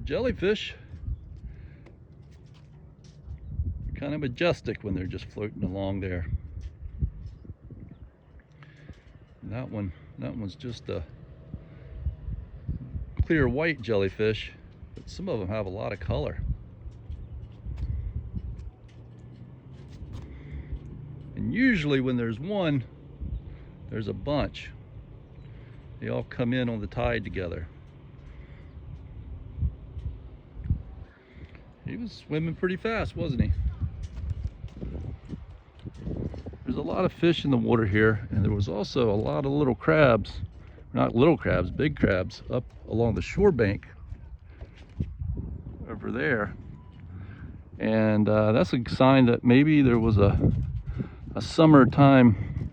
jellyfish are kind of majestic when they're just floating along there. That one's just a clear white jellyfish, but some of them have a lot of color. And usually when there's one, there's a bunch. They all come in on the tide together. He was swimming pretty fast, wasn't he? There's a lot of fish in the water here, and there was also a lot of little crabs, not little crabs, big crabs, up along the shore bank over there. And that's a sign that maybe there was a summertime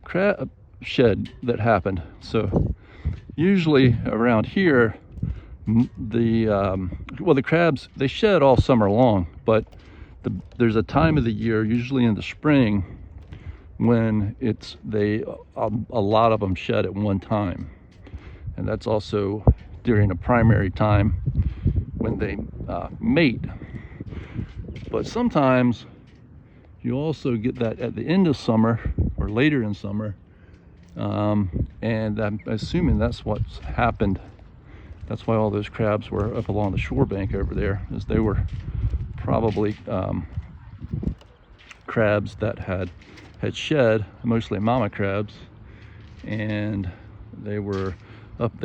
crab shed that happened. So usually around here, the crabs, they shed all summer long, but there's a time of the year, usually in the spring, when a lot of them shed at one time, and that's also during a primary time when they mate. But sometimes you also get that at the end of summer or later in summer, and I'm assuming that's what's happened. That's why all those crabs were up along the shore bank over there, is they were probably crabs that had shed, mostly mama crabs, and they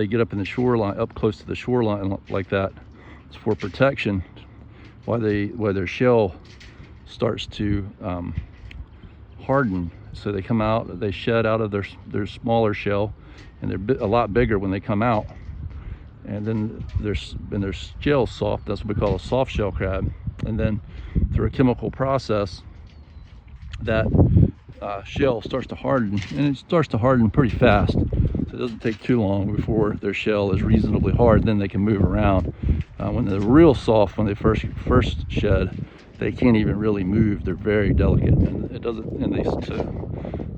get up in the shoreline, up close to the shoreline like that. It's for protection while their shell starts to harden. So they come out, they shed out of their smaller shell, and they're a lot bigger when they come out. And then their shell's soft. That's what we call a soft shell crab. And then through a chemical process, that shell starts to harden, and it starts to harden pretty fast. So it doesn't take too long before their shell is reasonably hard. Then they can move around. When they're real soft, when they first shed, they can't even really move. They're very delicate, and it doesn't. And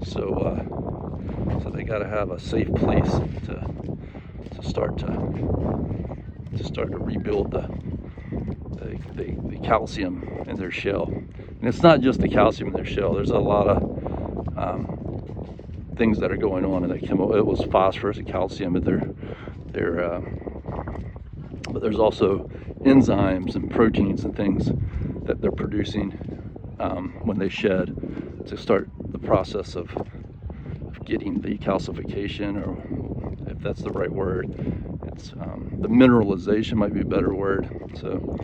so they got to have a safe place to start to rebuild the calcium in their shell. And it's not just the calcium in their shell. There's a lot of things that are going on in that chemical. It was phosphorus and calcium in but there's also enzymes and proteins and things that they're producing when they shed, to start the process of getting the calcification, or if that's the right word, it's the mineralization might be a better word. So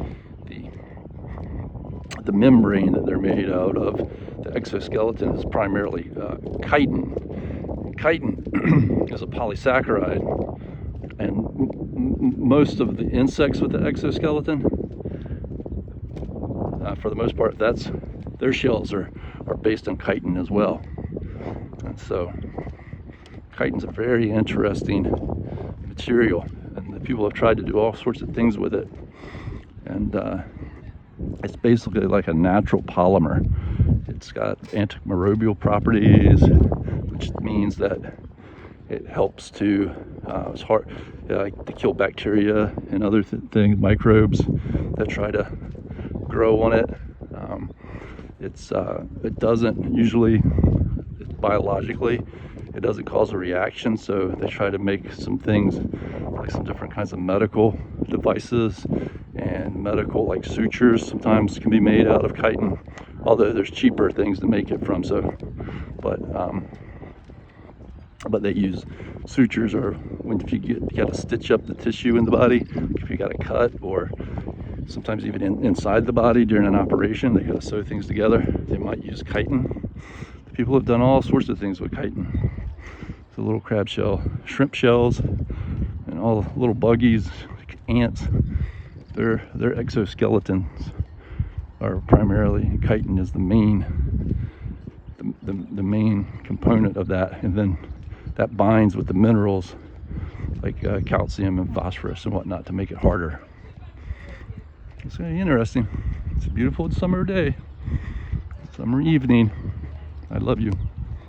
the membrane that they're made out of, the exoskeleton, is primarily chitin. Chitin is a polysaccharide, and most of the insects with the exoskeleton, for the most part, their shells are based on chitin as well. And so chitin's a very interesting material, and the people have tried to do all sorts of things with it. And it's basically like a natural polymer. It's got antimicrobial properties, which means that it helps to to kill bacteria and other things, microbes that try to grow on it. It doesn't usually, biologically, it doesn't cause a reaction. So they try to make some things, like some different kinds of medical devices, and medical, like sutures, sometimes can be made out of chitin, although there's cheaper things to make it from. So, but they use sutures, or if you got to stitch up the tissue in the body, if you got a cut, or sometimes even inside the body during an operation, they got to sew things together. They might use chitin. People have done all sorts of things with chitin. The little crab shell, shrimp shells, and all the little buggies, ants. Their exoskeletons are primarily chitin is the main component of that, and then that binds with the minerals like calcium and phosphorus and whatnot to make it harder. It's very interesting. It's a beautiful summer day, summer evening. I love you.